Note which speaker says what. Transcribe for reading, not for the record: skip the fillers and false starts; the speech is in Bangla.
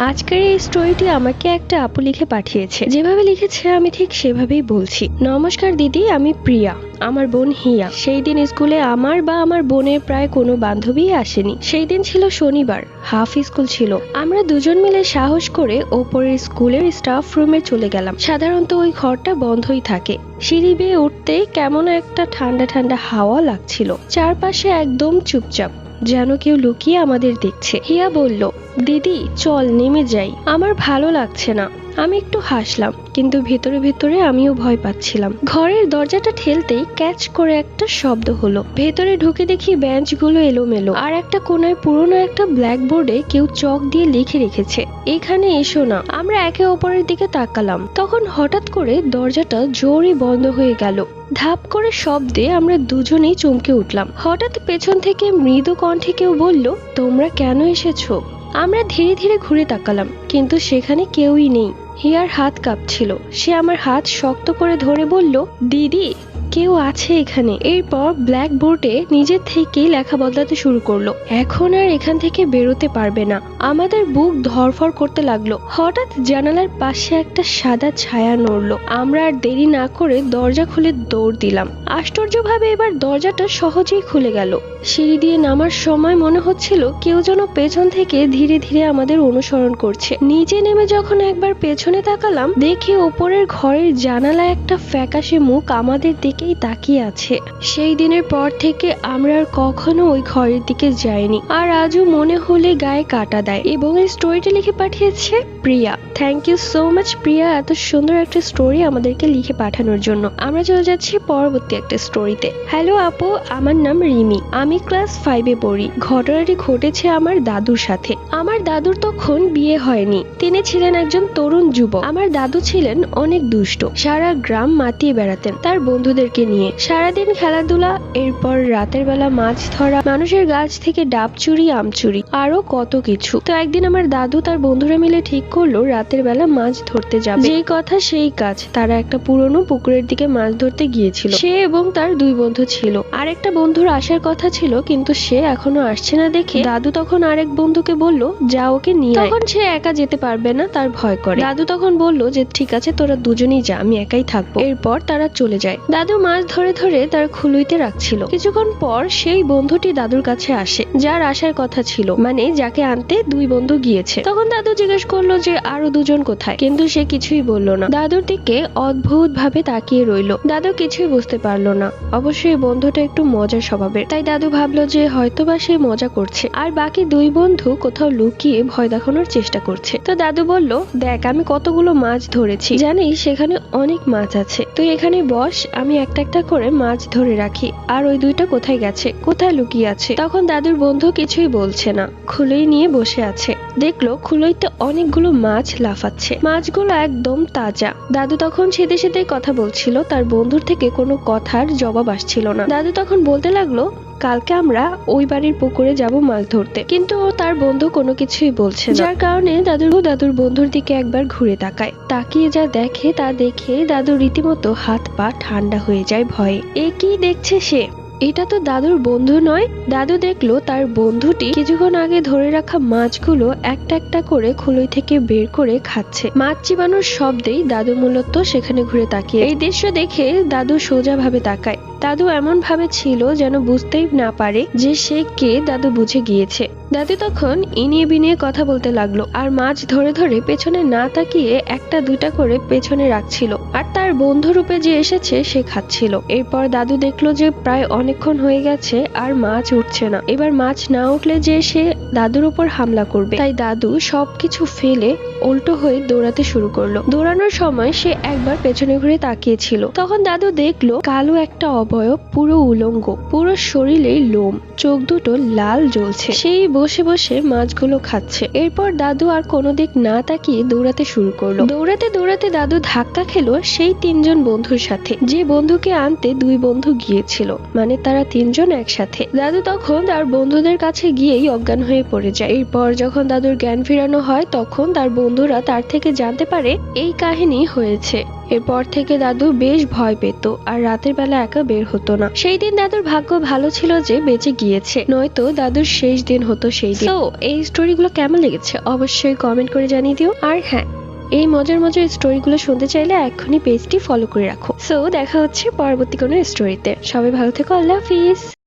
Speaker 1: আজকের এই স্টোরিটি আমাকে একটা আপু লিখে পাঠিয়েছে। যেভাবে লিখেছে আমি ঠিক সেভাবেই বলছি। নমস্কার দিদি, আমি প্রিয়া, আমার বোন হিয়া। সেই দিন স্কুলে আমার বা আমার বোনের প্রায় কোনো বান্ধবী আসেনি। সেই দিন ছিল শনিবার, হাফ স্কুল ছিল। আমরা দুজন মিলে সাহস করে ওপরের স্কুলের স্টাফ রুমে চলে গেলাম। সাধারণত ওই ঘরটা বন্ধই থাকে। সিঁড়ি বেয়ে উঠতেই কেমন একটা ঠান্ডা ঠান্ডা হাওয়া লাগছিল। চারপাশে একদম চুপচাপ, যেন কেউ লুকিয়ে আমাদের দেখছে। হিয়া বলল, দিদি চল নেমে যাই, আমার ভালো লাগছে না। আমি একটু হাসলাম, কিন্তু ভেতরে ভেতরে আমিও ভয় পাচ্ছিলাম। ঘরের দরজাটা ঠেলতেই ক্যাচ করে একটা শব্দ হলো। ভেতরে ঢুকে দেখি বেঞ্চগুলো এলোমেলো, আর একটা কোনায় পুরনো একটা ব্ল্যাকবোর্ডে কেউ চক দিয়ে লিখে রেখেছে, এখানে এসো না। আমরা একে অপরের দিকে তাকালাম। তখন হঠাৎ করে দরজাটা জোরে বন্ধ হয়ে গেল। ধাপ করে শব্দে আমরা দুজনেই চমকে উঠলাম। হঠাৎ পেছন থেকে মৃদু কণ্ঠে কেউ বলল, তোমরা কেন এসেছো? আমরা ধীরে ধীরে ঘুরে তাকালাম, কিন্তু সেখানে কেউই নেই। হিয়ার হাত কাঁপছিল। সে আমার হাত শক্ত করে ধরে বলল, দিদি কেউ আছে এখানে। এরপর ব্ল্যাকবোর্ডে নিজের থেকেই লেখা বদলাতে শুরু করলো, এখন আর এখান থেকে বেরোতে পারবে না। আমাদের বুক ধড়ফড় করতে লাগলো। হঠাৎ জানালার পাশে একটা সাদা ছায়া নড়লো। আমরা আর দেরি না করে দরজা খুলে দৌড় দিলাম। আশ্চর্যভাবে এবার দরজাটা সহজেই খুলে গেল। সিঁড়ি দিয়ে নামার সময় মনে হচ্ছিল কেউ যেন পেছন থেকে ধীরে ধীরে আমাদের অনুসরণ করছে। নিচে নেমে যখন একবার পেছনে তাকালাম, দেখি ওপরের ঘরের জানালায় একটা ফ্যাকাশে মুখ আমাদের দিকেই তাকিয়ে আছে। সেই দিনের পর থেকে আমরা আর কখনো ওই ঘরের দিকে যাইনি। আর আজও মনে হলে গায়ে কাটা দেয়। এবং এই স্টোরিটা লিখে পাঠিয়েছে প্রিয়া। থ্যাংক ইউ সো মাচ প্রিয়া, এত সুন্দর একটা স্টোরি আমাদেরকে লিখে পাঠানোর জন্য। আমরা চলে যাচ্ছি পরবর্তী একটা স্টোরিতে। হ্যালো আপু, আমার নাম রিমি, আমি ক্লাস 5-এ পড়ি। ঘটনাটি ঘটেছে আমার দাদুর সাথে। আমার দাদুর তখন বিয়ে হয়নি, তিনি ছিলেন একজন তরুণ যুবক। আমার দাদু ছিলেন অনেক দুষ্ট, সারা গ্রাম মাতিয়ে বেড়াতেন তার বন্ধুদেরকে নিয়ে। সারাদিন খেলাধুলা, এরপর রাতের বেলা মাছ ধরা, মানুষের গাছ থেকে ডাব চুরি, আম চুরি, আরো কত কিছু। তো একদিন আমার দাদু তার বন্ধুরা মিলে ঠিক করলো রাতের বেলা মাছ ধরতে যাবে। যেই কথা সেই কাজ, তারা একটা পুরনো পুকুরের দিকে মাছ ধরতে গিয়েছিল। সে এবং তার দুই বন্ধু ছিল। আর একটা বন্ধুর আসার কথা ছিল, কিন্তু সে এখনো আসছে না দেখে দাদু তখন আরেক বন্ধুকে বলল, যা ওকে নিয়ে আয়। তখন সে একা যেতে পারবে না, তার ভয় করে। দাদু তখন বলল যে ঠিক আছে, তোরা দুজনেই যা, আমি একাই থাকবো। এরপর তারা চলে যায়। দাদু মাছ ধরে ধরে তার খুলুইতে রাখছিল। কিছুক্ষণ পর সেই বন্ধুটি দাদুর কাছে আসে, যার আসার কথা ছিল, মানে যাকে আনতে দুই বন্ধু গিয়েছে। তখন দাদু জিজ্ঞেস করলো যে আরো দুজন কোথায়, কিন্তু সে কিছুই বলল না। দাদুর দিকে অদ্ভুত ভাবে তাকিয়ে রইল। দাদু কিছুই বুঝতে পারলো না। অবশ্যই বন্ধুটা একটু মজার স্বভাবের, তাই দাদু ভাবলো যে হয়তোবা সে মজা করছে, আর বাকি দুই বন্ধু কোথাও লুকিয়ে ভয় দেখানোর চেষ্টা করছে। তো দাদু বলল, দেখ আমি কতগুলো মাছ ধরেছি, জানিস সেখানে অনেক মাছ আছে, তুই এখানে বস, আমি একটা একটা করে মাছ ধরে রাখি। আর ওই দুইটা কোথায় গেছে, কোথায় লুকিয়ে আছে? তখন দাদুর বন্ধু কিছুই বলছে না, খুলই নিয়ে বসে আছে। দেখলো খুলইতে অনেকগুলো মাছ লাফাচ্ছে, মাছগুলো একদম তাজা। দাদু তখন সেদে সেদে কথা বলছিল, তার বন্ধুর থেকে কোনো কথার জবাব আসছিল না। দাদু তখন বলতে লাগলো, কালকে আমরা ওই বাড়ির পুকুরে যাব মাছ ধরতে, কিন্তু তার বন্ধু কোনো কিছুই বলছে না। যার কারণে দাদুর বন্ধুর দিকে একবার ঘুরে তাকায়। তাকিয়ে যা দেখে তা দেখে দাদুর রীতিমতো হাত পা ঠান্ডা হয়ে যায় ভয়ে। এ কি দেখছে সে? এটা তো দাদুর বন্ধু নয়। দাদু দেখলো তার বন্ধুটি কিছুক্ষণ আগে ধরে রাখা মাছগুলো একটা একটা করে খুলই থেকে বের করে খাচ্ছে। মাছ চিবানোর শব্দেই দাদু মূলত সেখানে ঘুরে তাকিয়ে। এই দৃশ্য দেখে দাদু সোজা ভাবে তাকায়। দাদু এমন ভাবে ছিল যেন বুঝতেই না পারে যে সে কে। দাদু বুঝে গিয়েছে। দাদু তখন ইনিয়ে বিনিয়ে কথা বলতে লাগলো, আর মাছ ধরে ধরে পেছনে না তাকিয়ে একটা দুইটা করে পেছনে রাখছিল, আর তার বন্ধু রূপে যে এসেছে সে খাচ্ছিল। এরপর দাদু দেখলো যে প্রায় অনেকক্ষণ হয়ে গেছে আর মাছ উঠছে না। এবার মাছ না উঠলে যে সে দাদুর উপর হামলা করবে, তাই দাদু সবকিছু ফেলে উল্টো হয়ে দৌড়াতে শুরু করলো। দৌড়ানোর সময় সে একবার পেছনে ঘুরে তাকিয়েছিল। তখন দাদু দেখলো কালো একটা অবয়ব, পুরো উলঙ্গ, পুরো শরীরে লোম, চোখ দুটো লাল জ্বলছে। সেই বসে বসে মাছগুলো খাচ্ছে। এরপর দাদু আর কোনো দিক না তাকিয়ে দৌড়াতে শুরু করলো। দৌড়াতে দৌড়াতে দাদু ধাক্কা খেলো সেই তিনজন বন্ধুর সাথে, যে বন্ধুকে আনতে দুই বন্ধু গিয়েছিল, মানে তারা তিনজন একসাথে। দাদু তখন তার বন্ধুদের কাছে গিয়েই অজ্ঞান হয়ে পড়ে যায়। এরপর যখন দাদুর জ্ঞান ফিরানো হয়, তখন তার বন্ধুরা তার থেকে জানতে পারে এই কাহিনী হয়েছে। এরপর থেকে দাদু বেশ ভয় পেত আর রাতের বেলা একা বের হতো না। সেই দিন দাদুর ভাগ্য ভালো ছিল যে বেঁচে গিয়েছে, নয়তো দাদুর শেষ দিন হতো সেই দিন। তো এই স্টোরিগুলো কেমন লেগেছে অবশ্যই কমেন্ট করে জানিয়ে দিও। আর হ্যাঁ, এই মজার মজার স্টোরিগুলো শুনতে চাইলে এখনই পেজটি ফলো করে রাখো। সো দেখা হচ্ছে পরবর্তী কোনো স্টোরিতে। সবাই ভালো থেকো, আল্লাহ হাফিজ।